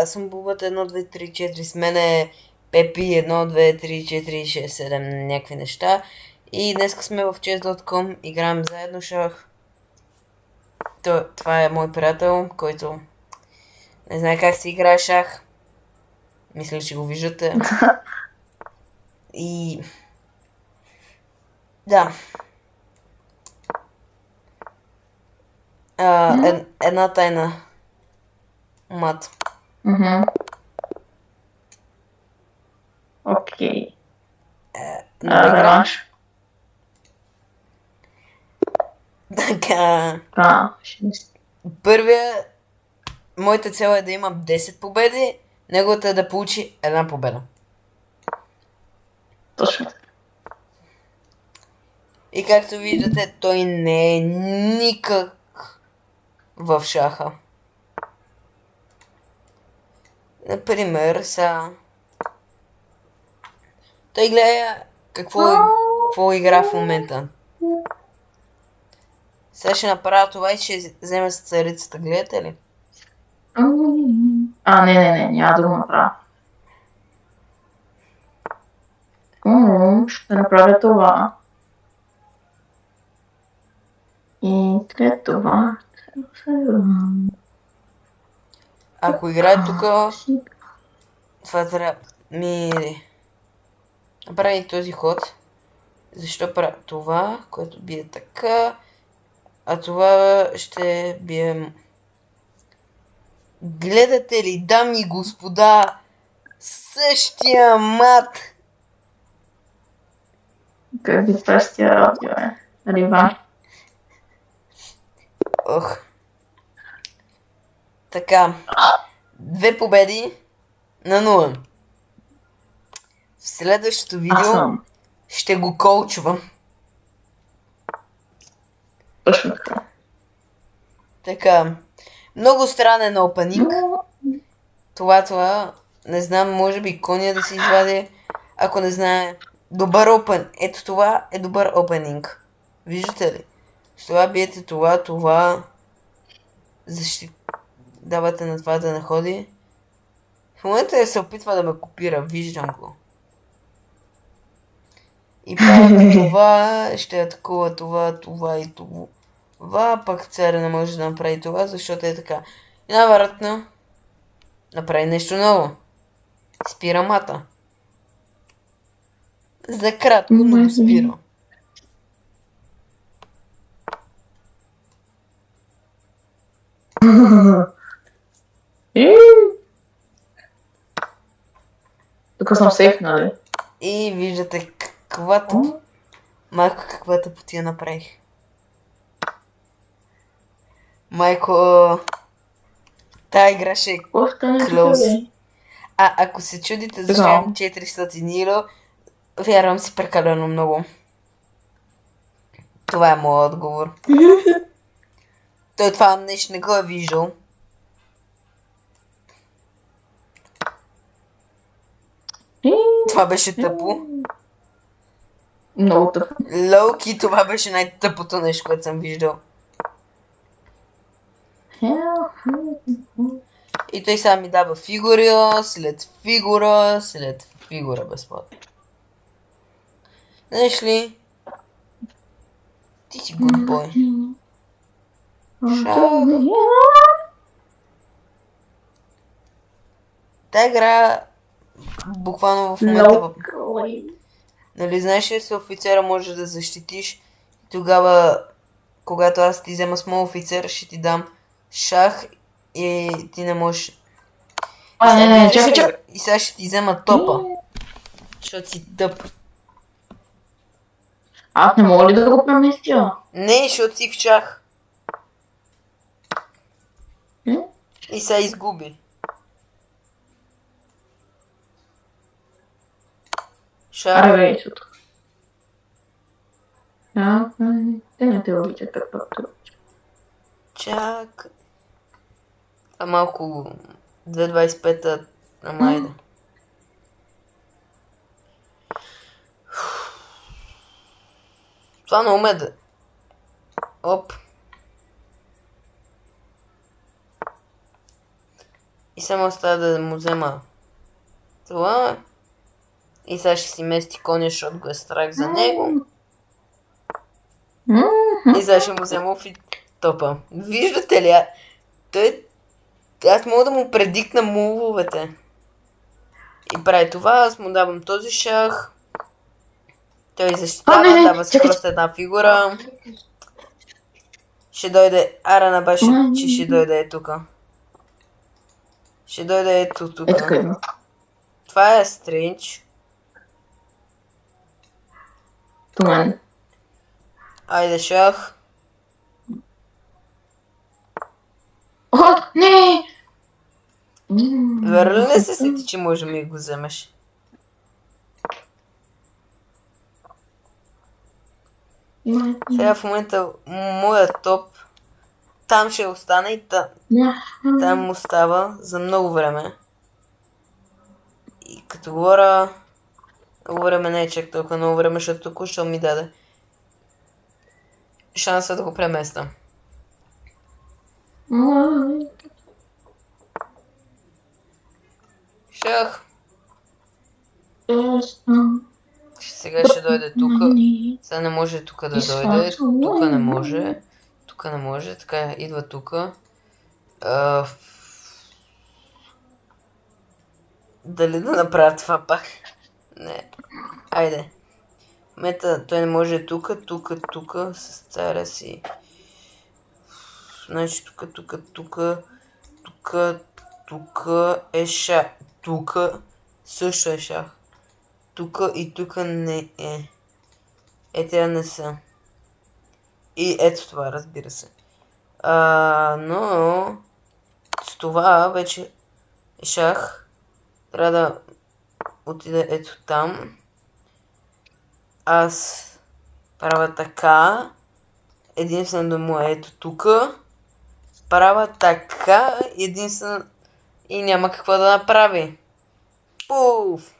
аз съм Бубата 1, 2, 3, 4, с мен е Пепи 1, 2, 3, 4, 6, 7, някакви неща. И днеска сме в chess.com, играем заедно шах. Това е мой приятел, който не знае как се играе шах. Мисля, че го виждате. И... да. Една тайна. Мат. Окей. Реванш. Така. Първия... Моята цел е да имам 10 победи, неговата е да получи една победа. Точно. И както виждате, той не е никак в шаха. Например, сега... Той гледа какво игра в момента. Сега ще направя това и ще вземе с царицата, гледате ли? Не, няма да го направя. Ще направя това. И след това... Ако играе тук, това трябва направи този ход. Защо правя това, което бие така, а това ще бие... Гледате ли, дами и господа, същия мат! Какви същия радио е? Реванш. Ох. Така. 2 победи на 0. В следващото видео ще го коучвам. Точно така. Така. Много странен опенинг. Това, не знам, може би коня да се извади, ако не знае. Добър опен. Ето това е добър опенинг. Виждате ли? С това биете това. Давате на това да не ходи. В момента се опитва да ме копира, виждам го. И пак това ще атакува това и това. Пак царя не може да направи това, защото е така. И навратно направи нещо ново. Спира мата. За кратко, но го спира. Тук съм сейф, нали? И виждате каквато потия направих. Майко, тая игра ще е close. Ако се чудите защо имам 400 евро, вярвам си прекалено много. Това е моят отговор. Той това нещо не го е виждал. Това беше тъпо. Много тъпо. Лоуки, това беше най-тъпото нещо, което съм виждал. И той сега ми дава фигура, след фигура безплатно. Знаеш ли? Ти си good boy. Шах. Та игра буквално в момента... Нали знаеш ли, с офицера можеш да защитиш. Тогава, когато аз ти взема смол офицер, ще ти дам шах и ти не можеш... Чакай. И сега ще ти взема топа. Защото си тъп. Аз не мога ли да го преместя? Не, защото си в шах. И сега изгуби. Шах. Те не те обичат как пак те обичат. Чак. А малко 2.25-та, ама айде. Това не уме да... Оп. И само остава да му взема това. И сега ще си мести коня, защото го е страх за него. И сега ще му взема топа. Виждате ли? Аз мога да му предикна мувовете. И прави това, аз му давам този шах. Той защитава, дава си просто една фигура. Ще дойде Арана баши, че ще дойде е тука. Ще дойде ето тука. Това е стрендж. Туман. Айде шах. О, не! Верно ли се сети, че може ми го вземеш? Сега в момента моят топ там ще остане и там остава за много време. И като говоря, много време не е чак толкова много време, защото току-що ми даде шанса да го преместя. Шах. Сега ще дойде тука. Сега не може тука да дойде. Тука не може. Тука не може. Така идва тука. Дали да направя това пак? Не. Айде. В момента той не може тука с царя си. Значи тука е шах. Тука също е шах. Тука и тука не е. Тя не са. И ето това, разбира се. Но с това вече шах. Трябва да отида ето там. Аз правя така. Единствено да му е ето тука. Правя така. Единствено и няма какво да направи. Пуф!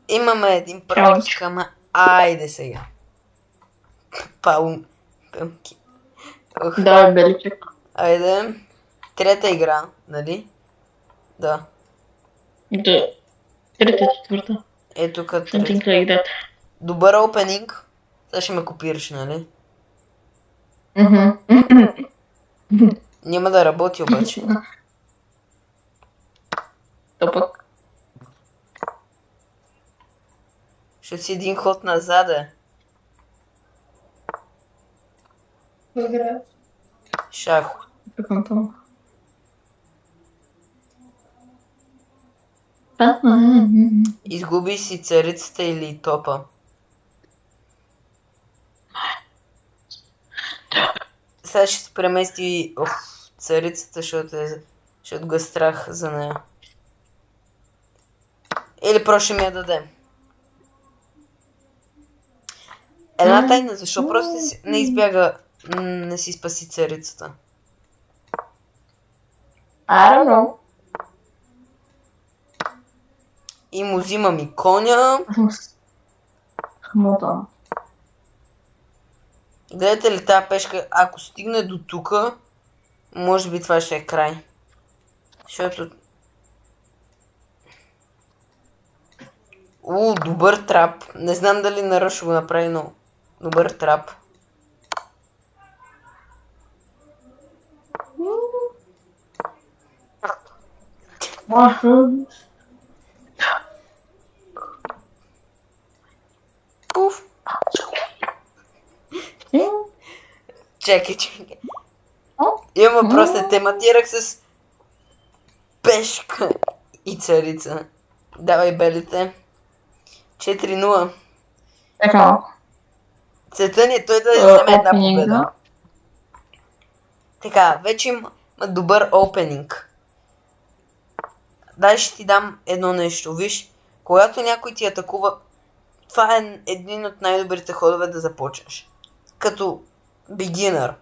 Имаме един пропуск, ама айде сега. Пълки. Да, беличък. Айде. Трета игра, нали? Да. Да. Трета, четвърта. Ето като Something like that. Добър опенинг. Сега ще ме копираш, нали? Няма да работи обаче. То пък. Ще си един ход назад. Шах. Изгуби си царицата или топа. Сега ще се премести царицата, защото го е страх за нея. Или просто ще ми я даде. Една тайна, защо просто не избяга, не си спаси царицата? I don't know. И му взимам и коня. Хмота. Гледате ли тази пешка, ако стигне до тука, може би това ще е край. Защото... добър трап. Не знам дали нарочно ще го направи, но добър трап. Пуф. Чакай. Имам въпрос, не тематирах с пешка и царица. Давай белите. 4-0. Така. Целта ни е той да вземе една победа. Така, вече има добър опенинг. Дай ще ти дам едно нещо. Виж, когато някой ти атакува, това е един от най-добрите ходове да започнеш. Като бигинър.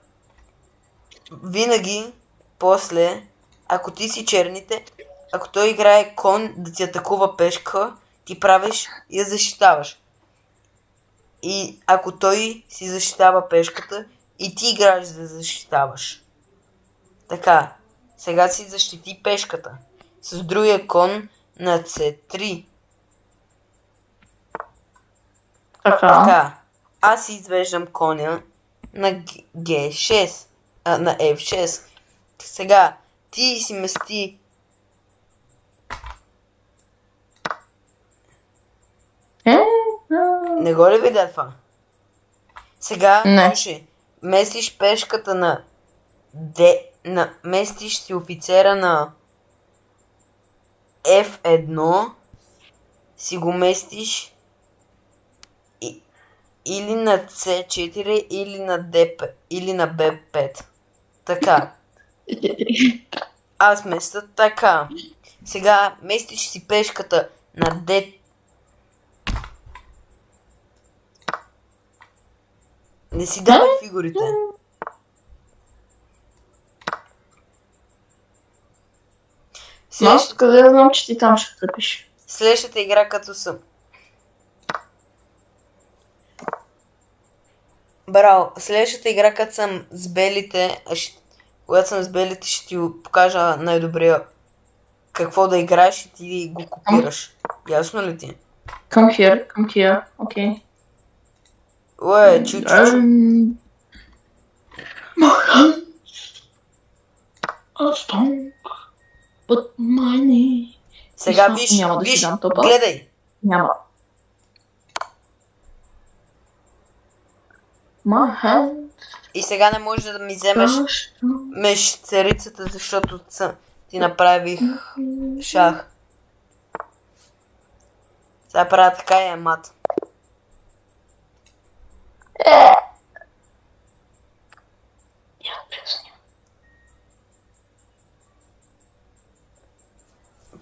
Винаги, после, ако ти си черните, ако той играе кон да ти атакува пешка, ти правиш и я защитаваш. И ако той си защитава пешката, и ти играеш да защитаваш. Така, сега си защити пешката. С другия кон на C3. Така. Така, аз извеждам коня на G6, на F6. Сега, ти си мести. Не го ли видя това? Сега, Не. слушай, местиш пешката на местиш си офицера на F1, си го местиш или на C4, или на D5, или на B5. Така. Аз местя така. Сега местиш си пешката на D. Не си давай фигурите. Аз къде да знам, че ти там ще тръпиш. Следващата игра като съм. Браво, следващата игра като съм с белите, когато съм с белите ще ти покажа най-добрия какво да играеш и ти го копираш. Ясно ли ти? Come here, окей. Уе, чу. But money. Сега Няма да си виж, дам топа. гледай. Няма. My hand. И сега не можеш да ми вземеш царицата, защото ти направих шах. Сега правя така и е мат.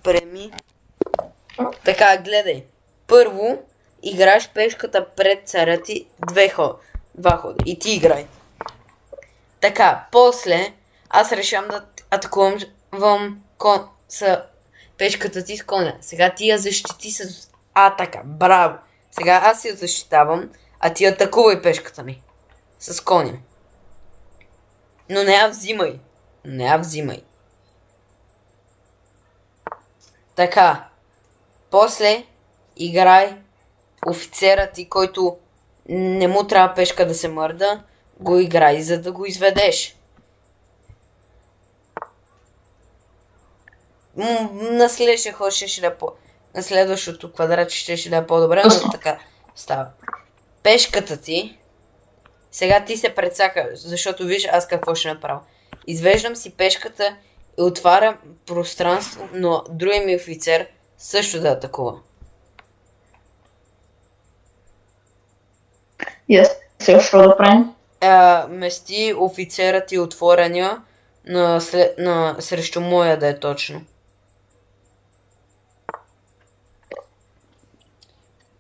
Преми. Така, гледай. Първо, играеш пешката пред царя ти 2 хода. И ти играй. Така, после аз решам да атакувам с пешката ти с коня. Сега ти я защити с атака. Браво! Сега аз я защитавам, а ти атакувай пешката ми. С коня. Но не я взимай. Не я взимай. Така. После играй офицера ти, който не му трябва пешка да се мърда, го играй, за да го изведеш. На следващия ход ще да на следващото квадратче ще да е по-добре, но така става. Пешката ти, сега ти се прецака, защото виж аз какво ще направя. Извеждам си пешката и отварям пространство, но другия ми офицер също да атакува. Сега какво да правим? Мести офицера ти отворения срещу моя да е точно.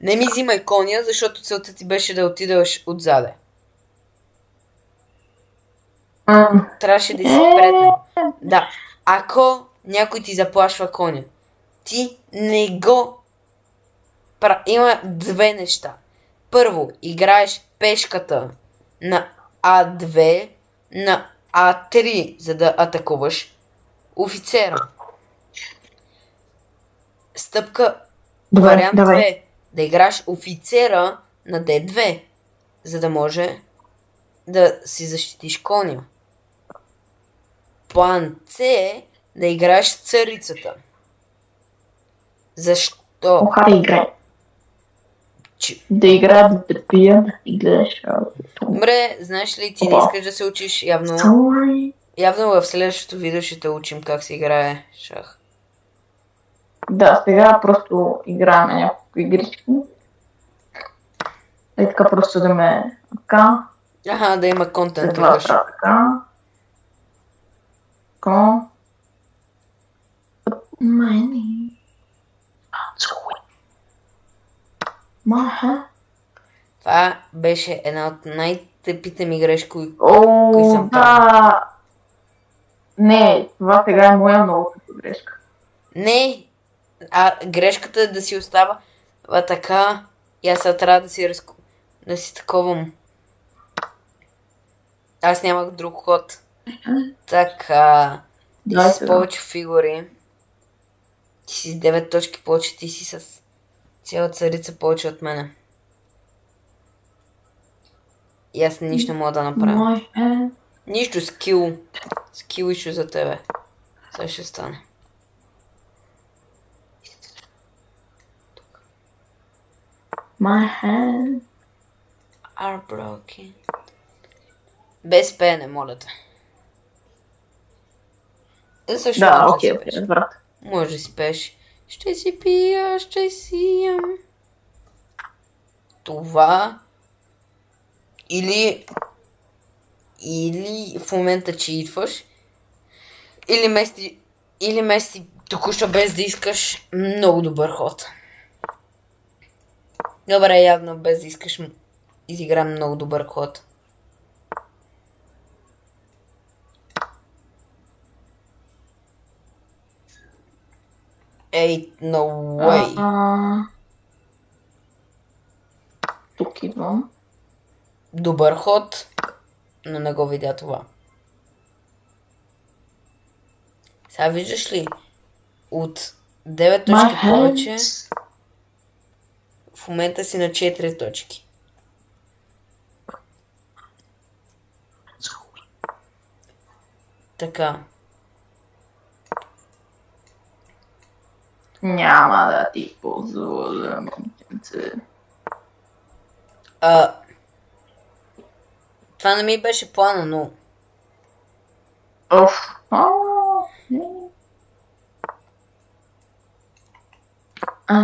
Не ми взимай коня, защото целта ти беше да отидеш отзаде. Трябваше да си пред него. Да. Ако някой ти заплашва коня, ти не го... Има две неща. Първо, играеш пешката на А2 на А3, за да атакуваш офицера. Стъпка вариант 2. Да играш офицера на D2, за да може да си защитиш коня. План С е да играеш царицата. Защо? Охара играй. Да играя, да те пия, да ти гледаш. Добре, знаеш ли, ти не искаш да се учиш явно. Явно в следващото видео ще те учим как се играе шах. Да, сега просто играем няколко игрички. И така просто да ме така. Аха, да има контент. Това трябва така. Така. Money. Маха. Това беше една от най-тъпите ми грешки, които съм правил. Не, това сега е моя много като грешка. Не, грешката е да си остава така и аз трябва да си таковам. Аз нямах друг ход. Така. Ти Дай си с сега. повече фигури. Ти си с 9 точки повече. Ти си с цяла царица повече от мене. И аз нищо не мога да направя. My hand. Нищо, скил. Скил ищу за тебе. Сега ще стане. My hand. Are broken. Без пеене, моля те. Също Да, може окей, да си окей, пееш. разбрах. Може да си пееш. Ще си пия, ще си ям. Това. Или в момента читваш. Или мести току-що без да искаш много добър ход. Добре, явно без да искаш изиграм много добър ход. Ей, no way. Тук идвам. Добър ход, но не го видя това. Сега виждаш ли? От 9 точки My повече, hands. в момента си на 4 точки. Така. Няма да ти позволя, момченце. Това не ми беше плана, но... Оф.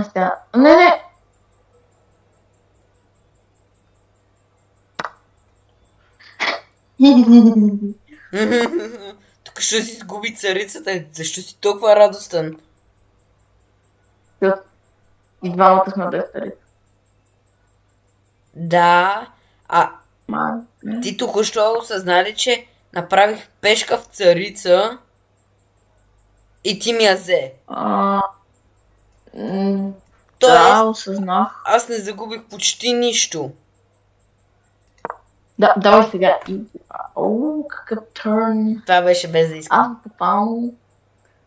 Сега. Не. Тук ще си сгуби царицата. Защо си толкова радостен? И двамата сме без царица. Да. Ти току-що осъзнали, че направих пешка в царица и ти ми я взе. Да, осъзнах. Аз не загубих почти нищо. Да, давай сега. О, какъв търн. Това беше без да искам. Аз буквално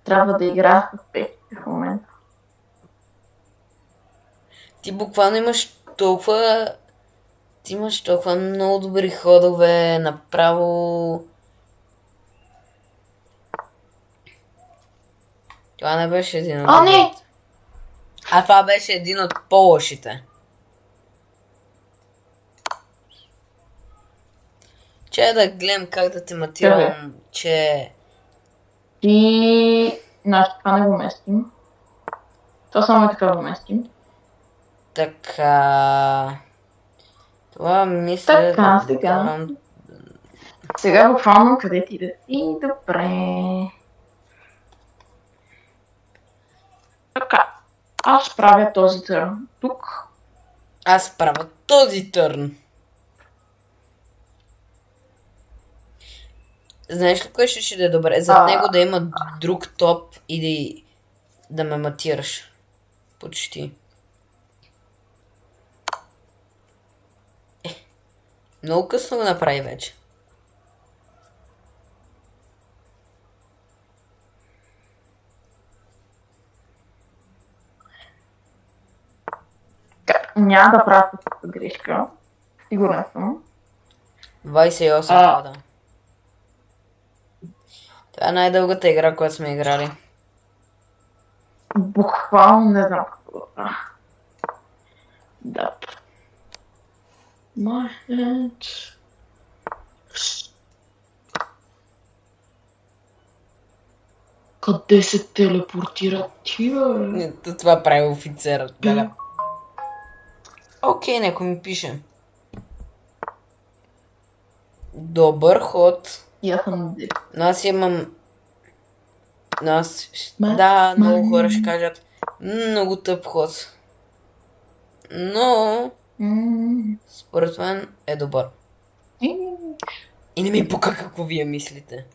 трябва да играя в пешки в момента. Ти буквално имаш толкова... Ти имаш толкова много добри ходове, направо... Това не беше един от Не! А това беше един от по-лошите. Че да гледам как да те матирам, че... Значи това не го местим. Това само така го местим. Така... Това мисля... Така, сега. Сега буквално къде ти да си? Добре. Така. Аз правя този търн тук. Аз правя този търн. Знаеш ли кое ще да е добре? Зад него да има друг топ и да ме матираш. Почти. Много късно го направи вече. Няма да правя грешка. Сигурна съм. 28 хода. Това е най-дългата игра, която сме играли. Буквално не знам какво да правя. Да. My head. Къде се телепортира ти, бе? Това прави офицерът. Да. Окей, някой ми пише. Добър ход. Но аз имам... Да, много хора ще кажат. Много тъп ход. Но... Според мен е добър. И не ми пука какво вие мислите.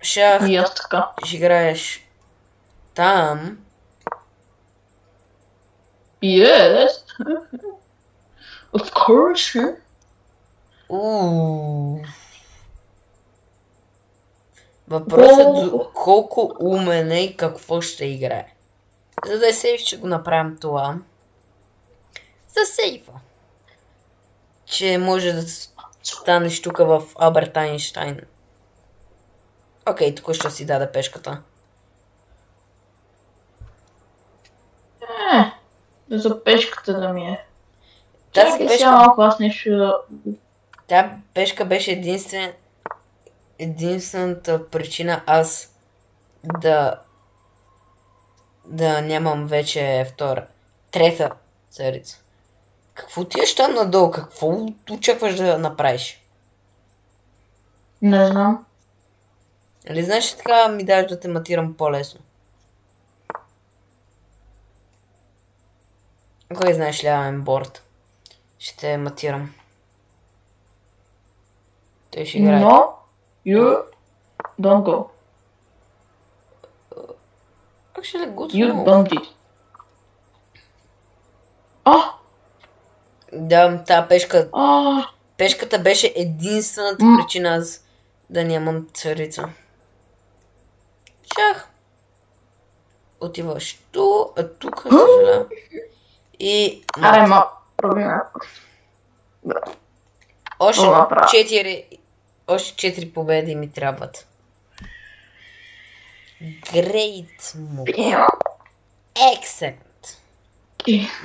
Шах. Ще играеш там. Yes. Of course. Въпросът е колко умен е и какво ще играе. За да е сейф, ще го направим това. За сейфа. Че може да станеш тук в Алберт Айнщайн. Окей, тук ще си даде пешката. За пешката да ми е. Тази Чакай пешка, сега малко, аз нещо... тя пешка беше единствената причина аз да нямам вече трета царица. Какво ти е там надолу? Какво очакваш да направиш? Не знам. Нали знаеш, че така ми даш да те матирам по-лесно? Кой знаеш лявен борд? Ще те матирам. Той ще играе. No, you don't go. Actually, good You move. don't did. Да, тази Ah, пешката беше единствената причина аз да нямам царица. Шах. Отиваш тук, съжалявам. И аре, ма, проблема. още Това правя. 4 победи ми трябват. Great move. Excellent.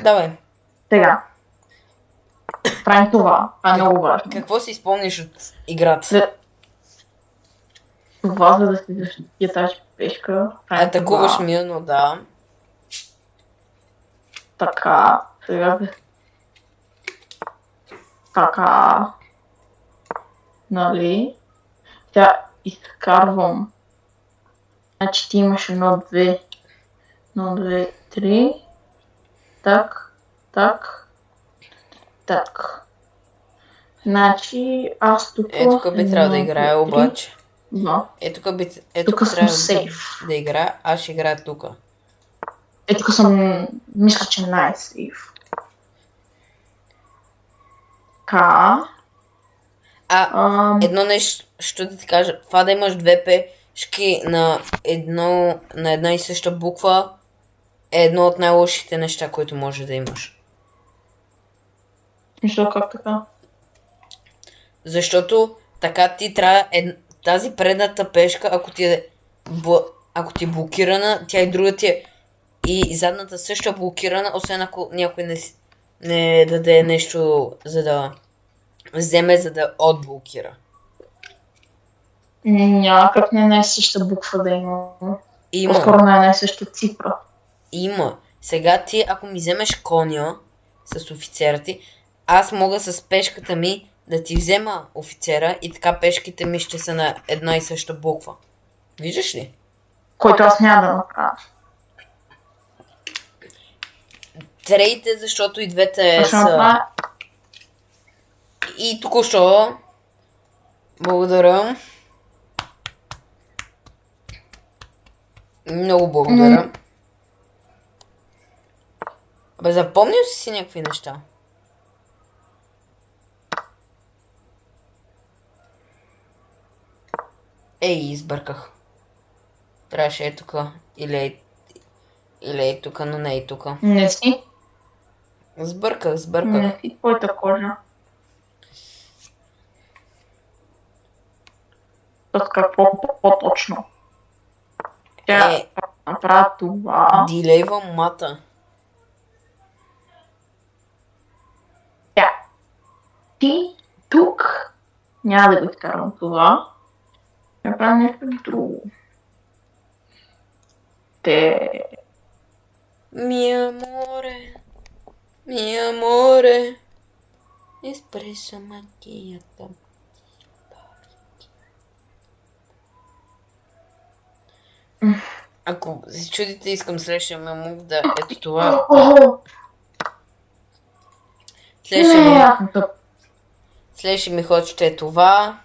Давай. Сега. Правим това. Това е много важно. Какво си спомниш от играта? След това, за да си защитя тази пешка. правим Атакуваш това. милно, да. Така. Сега. Така. Нали? Сега изкарвам. Значи ти имаш 1, 2, 1, 2, 3. Так, так, так. Значи аз тук... Тук би трябвало да играя обаче. Да. Тук Тук съм трябва сейф. да играя, аз ще играя тук. Тук съм... Мисля, че най-сейф. Така. Едно нещо ще да ти кажа. Това да имаш две пешки на една и съща буква е едно от най-лошите неща, които може да имаш. Защо как така? Защото така ти трябва тази предната пешка, ако ти е блокирана, тя и друга ти е и задната също е блокирана, освен ако някой не даде нещо, за да вземе, за да отблокира. Няма как не е най-съща буква да има. Има. По-скоро не е най-съща цифра. Има. Сега ти, ако ми вземеш коня с офицера ти, аз мога с пешката ми да ти взема офицера и така пешките ми ще са на една и съща буква. Виждаш ли? Който аз няма да направя. Трейте, защото и двете Точно са... това И току-що... Благодаря. Много благодаря. Абе, запомнил си някакви неща? Ей, избърках. Трябваше е тука. Или е тука, но не е тука. Не си. Сбърках. Не си твоята кожа. С какво по-точно? Тя направи това. Дилейва мата. Тя. Ти тук няма да го изкарвам това. Направя нещо друго. Mi amore, espresso macchiato. Ако се чудите, искам следващия ме мув да ето това. Следващия ми ход ще е това.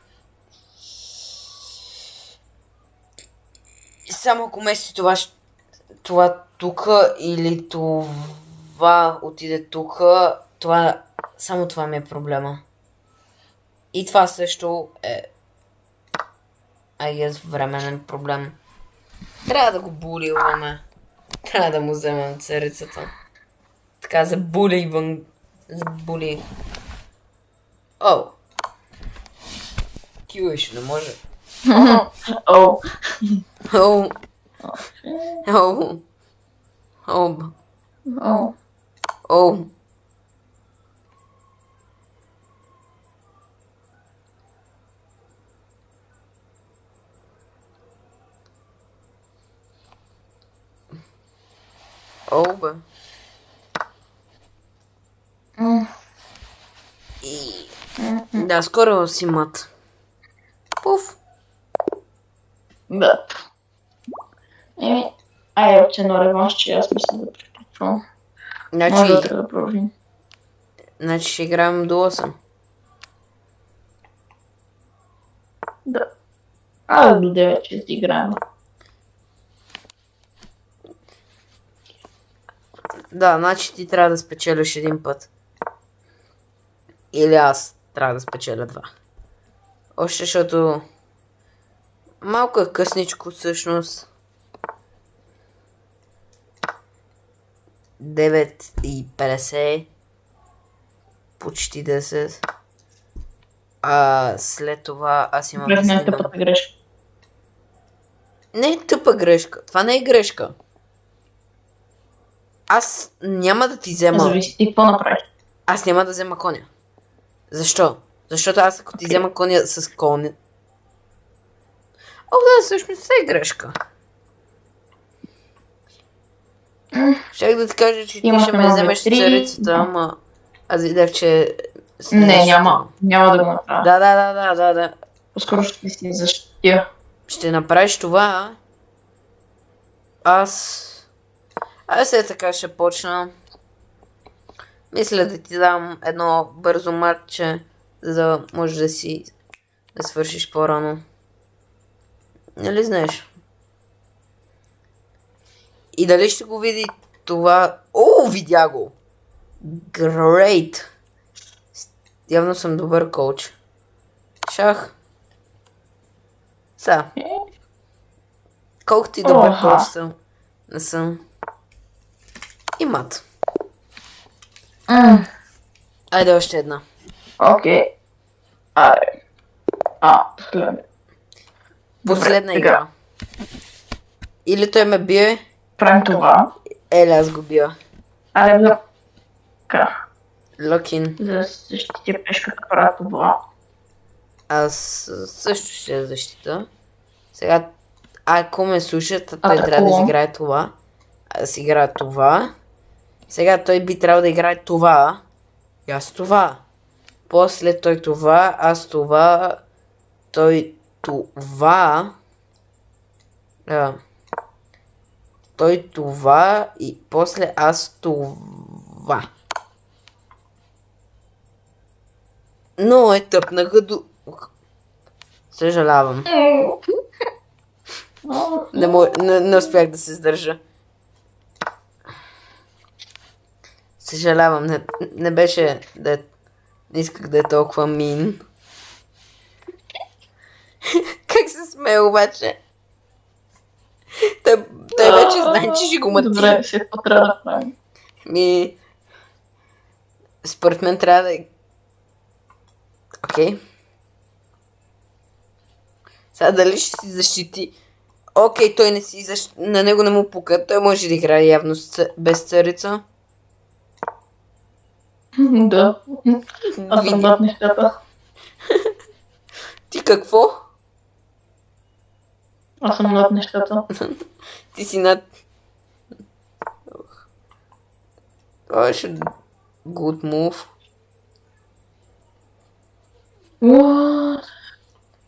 Само ако мести това тука или това отиде тука, само това ми е проблема. И това също е временен проблем. Трябва да го буливаме. Трябва да му вземем царицата. Така забуливам. Забули. О! Кюш, не може. О. О! О! О! О. О! О, бе. И... Да, скоро си мат. Пуф. Да. Айде, че на реванш, че аз мисля да приключвам. Може да продължим. Значи ще играем до 8. Да. До 9 ще изиграем. Да, значи ти трябва да спечелиш един път. Или аз трябва да спечеля 2. Още защото... Малко е късничко всъщност. 9:50. Почти 10. След това аз имам да снимам. Тъпата грешка. Не е тъпа грешка. Това не е грешка. Аз няма да ти взема... Зависи ти какво направиш. Аз няма да взема коня. Защо? Защото аз ако ти взема коня с коня... О, да, всъщност е грешка. Щях да ти кажа, че ти ще ме вземеш с царицата, ама... Аз видях, че... Не, няма да го направя. Да. По-скоро ще си защитя. Ще направиш това. Аз е така ще почна. Мисля да ти дам едно бързо матче, за да можеш да свършиш по-рано. Нали знаеш? И дали ще го види това... О, видя го! Great! Явно съм добър коуч. Шах. Колко ти добър коуч съм? Не съм. И мат. Айде още една. Окей. Последна игра. Или той ме бие. Правим това. Еле аз го бия. Локин. За да защитя пешката правя това. Аз също ще я защита. Сега, ако ме слушат, той трябва да изиграе това. Аз играя това. Сега той би трябвало да играе това. И аз това. После той това, аз това. Той това. Той това и после аз това. Но тъпнаха до... Съжалявам. Не успях да се сдържа. Съжалявам, не беше да... Не исках да е толкова мин. Как се смее обаче? Той вече знае, че ще го мъти. Добре, се трябва да правим. Според мен трябва да е... Окей. Сега дали ще си защити? Окей, той не си защити. На него не му пука. Той може да играе явно без царица. Да. Аз съм над нещата. Ти какво? Аз съм над нещата. Ти си над... Това беше good move. What?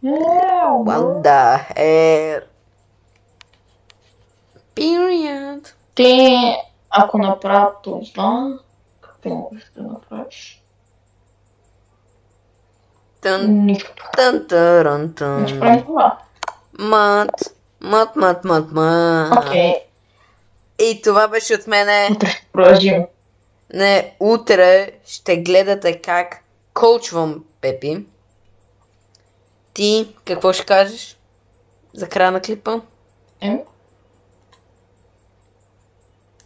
What the hell? Period. Те, ако направят това, какво можеш да направиш? Нищо. Ще правим това. Мат. Окей. И това беше от мене. Утре ще продължим. Не, утре ще гледате как коучвам Пепи. Ти какво ще кажеш? за края на клипа.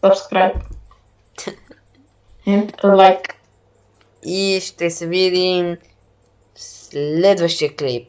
Subscribe. And a like. И ще се видим в следващия клип.